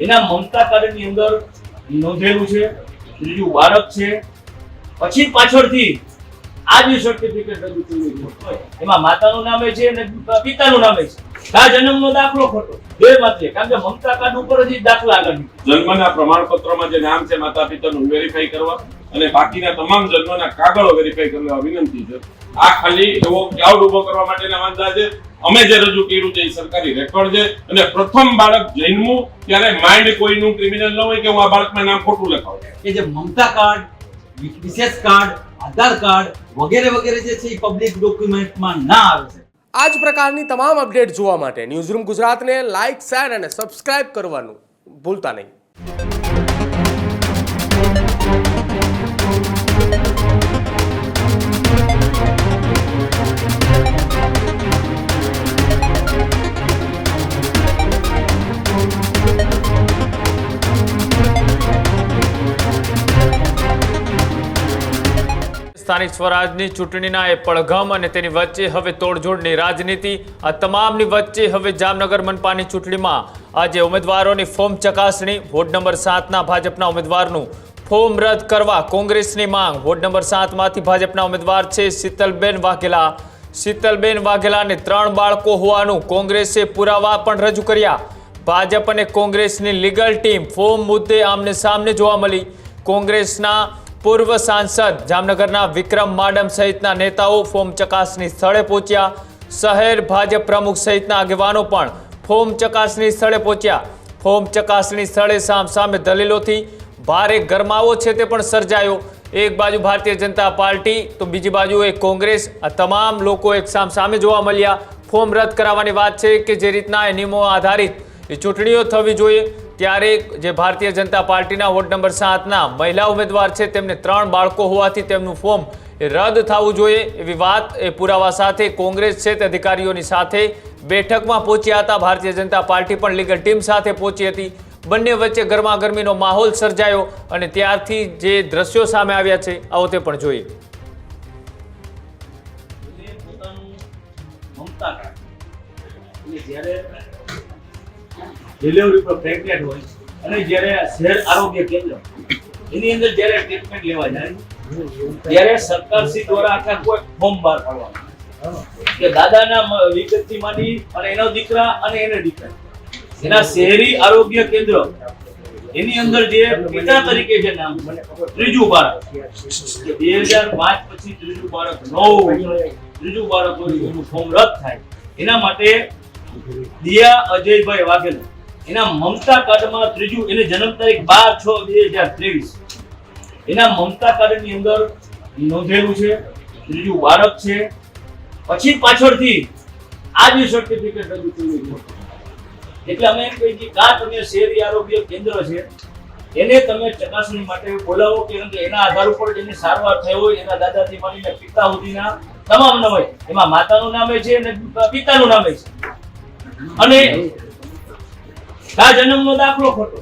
એના મમતા કાર્ડની અંદર નોંધેલું છે, ત્રીજું બાળક છે, પછી પાછળથી આ જે સર્ટિફિકેટ રજૂ થયું હોય એમાં માતાનું નામે છે અને પિતાનું નામે છે. આ જન્મનો દાખલો ખોટો બે માત્ર, કારણ કે મમતા કાર્ડ ઉપર જ દાખલા આગળ જન્મના પ્રમાણપત્રમાં જે નામ છે માતા પિતાનું વેરીફાઈ કરવા અને બાકીના તમામ જન્મના કાગળો વેરીફાઈ કરવા વિનંતી છે. આ ખાલી એવો ક્લાઉડ ઉભો કરવા માટેના વાંધા છે. અમે જે રજૂ કર્યું છે એ સરકારી રેકોર્ડ છે અને પ્રથમ બાળક જન્મ્યું ત્યારે માઇન્ડ કોઈનું ક્રિમિનલ ન હોય કે હું આ બાળકના નામ ખોટું લખાવું. કે જે મમતા કાર્ડ, વિશેષ કાર્ડ, આધાર કાર્ડ વગેરે વગેરે જે છે એ પબ્લિક ડોક્યુમેન્ટમાં ના આવે છે. આ જ પ્રકારની તમામ અપડેટ જોવા માટે ન્યૂઝરૂમ ગુજરાતને લાઇક, શેર અને સબસ્ક્રાઇબ કરવાનું ભૂલતા નહીં. સ્થાનિક સ્વરાજની ચૂંટણીના એ પડઘમ અને તેની વચ્ચે હવે તોડજોડની રાજનીતિ. આ તમામની વચ્ચે હવે જામનગર મનપાની ચૂંટણીમાં આજે ઉમેદવારોની ફોર્મ ચકાસણી. વોર્ડ નંબર 7ના ભાજપના ઉમેદવારનું ફોર્મ રદ કરવા કોંગ્રેસની માંગ. વોર્ડ નંબર 7માંથી ભાજપના ઉમેદવાર છે શીતલબેન વાઘેલા. શીતલબેન વાઘેલાને 3 બાળકો હોવાનું કોંગ્રેસે પુરાવા પણ રજૂ કર્યા. ભાજપ અને કોંગ્રેસની લીગલ ટીમ ફોર્મ મુદ્દે આમને સામને જોવા મળી. કોંગ્રેસના પૂર્વ સાંસદ જામનગરના વિક્રમ માડમ સહિતના નેતાઓ ફોર્મ ચકાસણી સ્થળે પહોંચ્યા. શહેર ભાજપ પ્રમુખ સહિતના આગેવાનો પણ ફોર્મ ચકાસણી સ્થળે પહોંચ્યા. ફોર્મ ચકાસણી સ્થળે સામસામે દલીલોથી ભારે ગરમાવો છે તે પણ સર્જાયો. એક બાજુ ભારતીય જનતા પાર્ટી તો બીજી બાજુ કોંગ્રેસ. આ તમામ લોકો એક સામસામે જોવા મળ્યા. ફોર્મ રદ કરાવવાની વાત છે કે જે રીતના એ નિયમો આધારિત એ ચૂંટણીઓ થવી જોઈએ, ત્યારે જે ભારતીય જનતા પાર્ટીના વોર્ડ નંબર 7ના મહિલા ઉમેદવાર છે તેમને 3 બાળકો હોવાથી તેમનું ફોર્મ એ રદ થવું જોઈએ એવી વાત એ પુરાવા સાથે કોંગ્રેસ છે તે અધિકારીઓની સાથે બેઠકમાં પહોંચ્યા હતા. ભારતીય જનતા પાર્ટી પણ લીગલ ટીમ સાથે પહોંચી હતી. બંને વચ્ચે ગરમાગરમીનો માહોલ સર્જાયો અને ત્યારથી જે દ્રશ્યો સામે આવ્યા છે આવો તે પણ જોઈએ. મમતા કાર્ડ જ્યારે ડિલિવરી પર પ્રેગ્નેન્ટ હોય અને જ્યારે શહેર આરોગ્ય કેન્દ્ર એની અંદર જ્યારે ટ્રીટમેન્ટ લેવા જાય ત્યારે સરકારશ્રી દ્વારા આખા કોઈ ફોર્મ બહાર પાડવામાં કે દાદાના વિગતથી માંડી અને એનો દીકરા અને એને દીકરા એના શહેરી આરોગ્ય કેન્દ્ર એની અંદર જે પિતા તરીકે જે નામ ત્રીજું બાળક 2005 પછી ત્રીજું બાળક ત્રીજું બાળક હોય એનું ફોર્મ રદ થાય એના માટે દિયા અજયભાઈ વાઘેલા એના મમતા કાર્ડમાં ત્રીજું એની જન્મ તારીખ 12/6/2023 એના મમતા કાર્ડની અંદર નોંધેલું છે, ત્રીજું બાળક છે, પછી પાછળથી આ જે સર્ટિફિકેટ રજૂ થયું છે. એટલે અમે એમ કહીએ કે તમે શહેરી આરોગ્ય કેન્દ્ર છે એને તમે ચકાસણી માટે બોલાવો કે એના આધાર ઉપર જેની સારવાર થઈ હોય એના દાદાથી માંડીને પિતા સુધીના તમામ નામ હોય એમાં માતાનું નામે છે અને પિતાનું નામે છે અને આ જન્મનો દાખલો ખોટો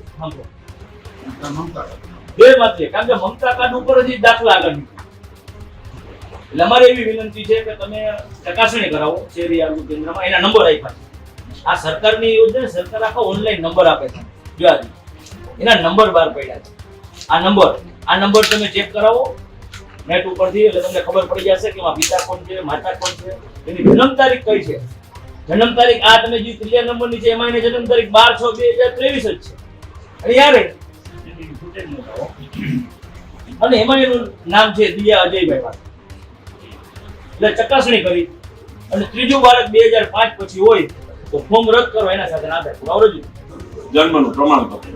બે માત્ર, કારણ કે મમતા કાર્ડ ઉપર જ દાખલા આગળ એટલે અમારે એવી વિનંતી છે કે તમે ચકાસણી કરાવો શહેરી આરોગ્ય કેન્દ્રમાં. એના નંબર આપ્યા છે. આ સરકારની યોજના સરકાર આખો ઓનલાઈન નંબર આપે છે જોયા એના નંબર બહાર પડ્યા છે. આ નંબર તમે ચેક કરાવો નેટ ઉપરથી એટલે તમને ખબર પડી જશે કે એમાં પિતા કોણ છે, માતા કોણ છે, એની જન્મ તારીખ કઈ છે. જન્મ તારીખ આ તમે જે ત્રીજા નંબરની છે એમાં એની જન્મ તારીખ 12/6/2023 જ છે અને યારે અને એમાં એનું નામ છે દિયા અજયભાઈ વાઘેલા. એટલે ચકાસણી કરી અને ત્રીજું બાળક 2005 પછી હોય તો ફોર્મ રદ કરો એના સાથે આધાર પુરાવો રજૂ. જન્મનું પ્રમાણપત્ર,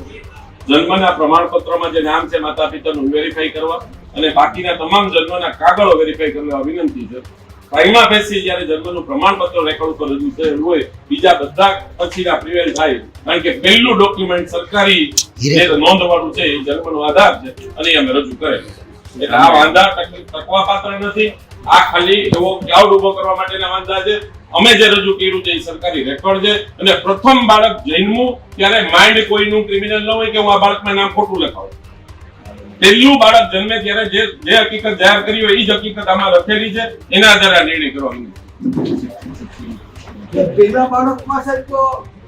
જન્મના પ્રમાણપત્રમાં જે નામ છે માતા પિતાનું વેરીફાઈ કરવા અને બાકીના તમામ જન્મના કાગળો વેરીફાઈ કરવા વિનંતી છે. પ્રાઇમા ફેસી જ્યારે જન્મનું પ્રમાણપત્ર રેકોર્ડ ઉપર રજૂ થયેલું હોય બીજા બધા પછીના પ્રિવેલ થાય, કારણ કે પહેલું ડોક્યુમેન્ટ સરકારી જે નોંધવાળું છે એ જન્મનો આધાર છે અને અમે રજૂ કરેલું એટલે આ વાંધા ટકવા પાત્ર નથી. આ ખાલી એવો ક્લાઉડ ઉભો કરવા માટેના વાંધા છે. અમે જે રજૂ કર્યું છે એ સરકારી રેકોર્ડ છે અને પ્રથમ બાળક જન્મ્યું ત્યારે માઇન્ડ કોઈનું ક્રિમિનલ ન હોય કે હું આ બાળકના નામ ખોટું લખાવું. પહેલું બાળક જન્મે ત્યારે જે હકીકત જાહેર કરી હોય એ જ હકીકત આમાં લખેલી છે, એના આધારે આ નિર્ણય કરવાનો. પહેલા બાળકમાં સાહેબ તો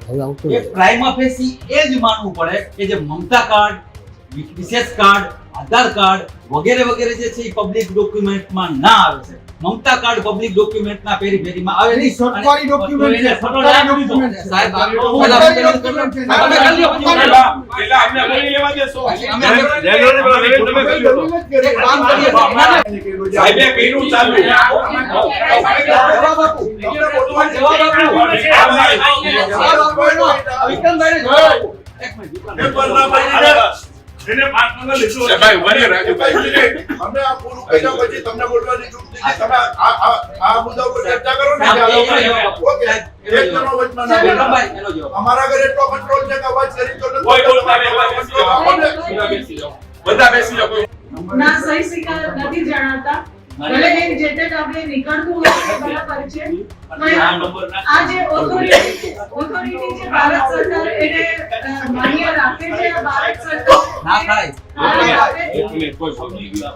એ પ્રાઇમા ફેસી એ જ માનવું પડે કે જે મમતા કાર્ડ, વિશેષ કાર્ડ, આધાર કાર્ડ વગેરે વગેરે જે છે એ પબ્લિક ડોક્યુમેન્ટમાં ના આવે છે. મમતા કાર્ડ પબ્લિક ડોક્યુમેન્ટના પેરીફેરીમાં આવે નહીં. સરકારી ડોક્યુમેન્ટ છે, સરકારી ડોક્યુમેન્ટ છે. સાહેબ આ સરકારી પહેલા ડોક્યુમેન્ટ તમે છે. કરી લ્યો. પેલા અમને બોલી લેવા દેશો. અમે તમે કરી લો. એક કામ કરીએ ના, ના. સાહેબે કર્યું ચાલુ. જવાબ આપો. તમને બોલવાનો જવાબ આપો. જવાબ આપો એનો. વિક્રમભાઈને જવાબ આપો. એક મિનિટ એને પાર્ટનર લીધું. ભાઈ ઉભા રહ્યો રાજુભાઈ. અમે આ પૂરું કર્યા પછી તમને બોલવાની છૂટ દીધી. તમે આ મુદ્દા ઉપર ચર્ચા કરો ને. એનો જવાબ આપો. ઓકે. એક જણો વચમાં ના બોલો. વિક્રમભાઈ એનો જવાબ આપો. અમારા ઘરે એટલો કંટ્રોલ છે કે અવાજ કરી તો નથી. કોઈ બોલતા નહીં. બધા બેસી જાઓ. બધા બેસી જાઓ. ના સહી સિક્કા નથી જણાતા. ભલે એ જે તે ટાઈમે નીકળતું હોય તે બરાબર છે. પણ આ જે ઓથોરિટી જે ભારત સરકાર એને માન્ય રાખે છે, આ ભારત સરકાર ના થાય. એક મિનિટ કોઈ સમજી ગયું.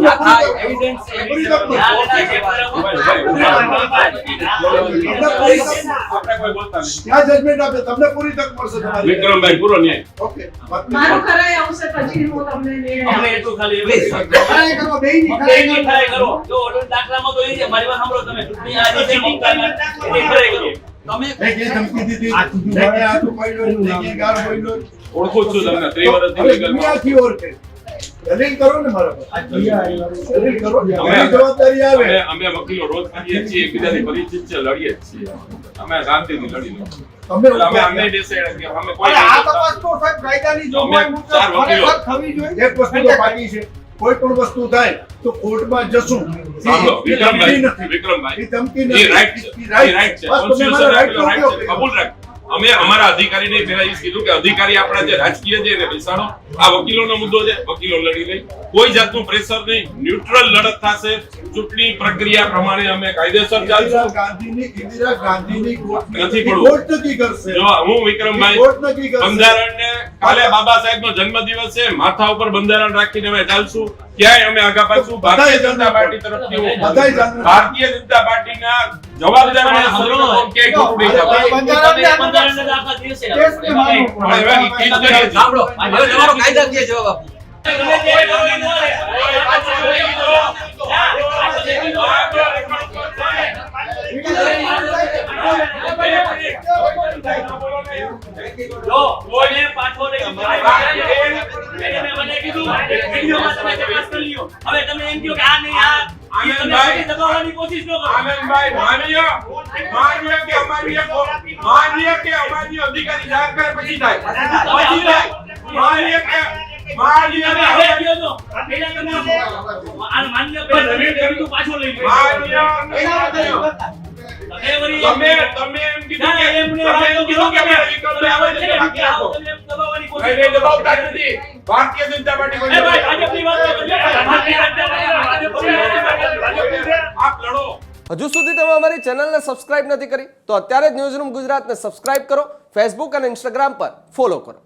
ના થાય. એવિડન્સ આપણે કોઈ બોલતા નહીં. ત્યાં જજમેન્ટ આપે તમને પૂરી તક મળશે તમારી. વિક્રમભાઈ પૂરો ન્યાય. ઓકે. મારું ખરાઈ આવશે પછી હું તમને નિર્ણય અમને આપીશ. એટલું ખાલી ખરાઈ કરો, બેયની અમને ખરાઈ એની કરો. ખરાઈ કરો. જો ઓર્ડર દાખલામાં તો એ છે, મારી વાત સાંભળો તમે. ચૂંટણી આ રીતે મમતા એની ખરાઈ કરો. તમે મેં જે ધમકી દીધી મેં કે આ તો બોલ્યો જ નહીં, કે ગાર બોલ્યો જ. ઓળખું જ છું તમને 3 વર્ષથી હવે લીગલમાં. દુનિયાથી ઓળખે. દલીલ કરો ને મારા પર. દલીલ કરો. અમે અમારી જવાબદારી આવે. અમે વકીલો રોજ કરીએ છીએ, એકબીજાની પરિચિત છે, લડીએ જ છીએ. અમે શાંતિથી લડી લો. તમે એટલે અમે અમને decide કે અમે કોઈ અરે આ નહીં તપાસ તો સાહેબ કાયદાની જોગવાઈ મુજબ ચાર વકીલો. ખરેખર થવી જોઈએ. એક વસ્તુ તો બાકી છે. કોઈ પણ વસ્તુ થાય તો કોર્ટમાં જશું. સાંભળો, એ ધમકી નથી. વિક્રમભાઈ, એ ધમકી એ નથી. right છે. એ એ right છે. બસ તમે મારા right નો Constitution ઉપયોગ છે. કરો. કબૂલ રાખ. અમે અમારા અધિકારીને પહેલા એ જ કીધું કે અધિકારી આપણા જે રાજકીય છે એને બેસાડો. આ વકીલોનો મુદ્દો છે, વકીલો લડી લે. કોઈ જાતનું પ્રેશર નહીં, ન્યુટ્રલ લડત થશે. ચૂંટણી પ્રક્રિયા પ્રમાણે અમે કાયદેસર ઇન્દિરા ચાલશું. ગાંધીની કોર્ટ નથી પડવું. કોર્ટ નક્કી કરશે. જો હું વિક્રમભાઈ, કોર્ટ નક્કી કરશે. બંધારણને કાલે બાબા સાહેબનો જન્મદિવસ છે, માથા ઉપર બંધારણ રાખીને અમે ચાલશું. ક્યાંય અમે આગા પાછું ભારતીય જનતા પાર્ટી તરફથી હું બધાય જાણે. ભારતીય જનતા પાર્ટીના જવાબદાર માણસો ક્યાંય ખોટું નહીં થાય. બંધારણને તો આખા દેશે. દેશને માનવું પણ એવા ઈ ચીજ કરીએ છીએ. સાંભળો. હવે તમારો કાયદાકીય જવાબ આપો. જો કોઈને પાછો નહીં. મેં મને કીધું વિડીયોમાં તમે તપાસ કરી લ્યો. હવે તમે એમ કહો કે આ નહીં આ તમે આનંદભાઈ, દબાવવાની કોશિશ ન કરો. આનંદભાઈ, માન્ય કે અમારી અધિકારી જાહેર કરે પછી થાય. પછી થાય. માન્ય કે તમે હવે કહો છો. પેલા તમે આ માન્ય પેલા તમે કીધું પાછો લઈ લો. તમે વળી તમે એમ કીધું ના, કે એમને તમે એમ કીધું કે અમે તમે વિક્રમભાઈ આવે છે, બાકી આપો. તમે દબાવવાની કોશિશ કઈ નહીં દબાવતા જ નથી. ભારતીય જનતા પાર્ટી કોઈ એ ભાઈ ભાજપની વાત કરો. આપ લડો. હજુ સુધી તમે અમારી ચેનલને સબસ્ક્રાઇબ નથી કરી તો અત્યારે જ ન્યૂઝરૂમ ગુજરાતને સબસ્ક્રાઇબ કરો, ફેસબુક અને ઇન્સ્ટાગ્રામ પર ફોલો કરો.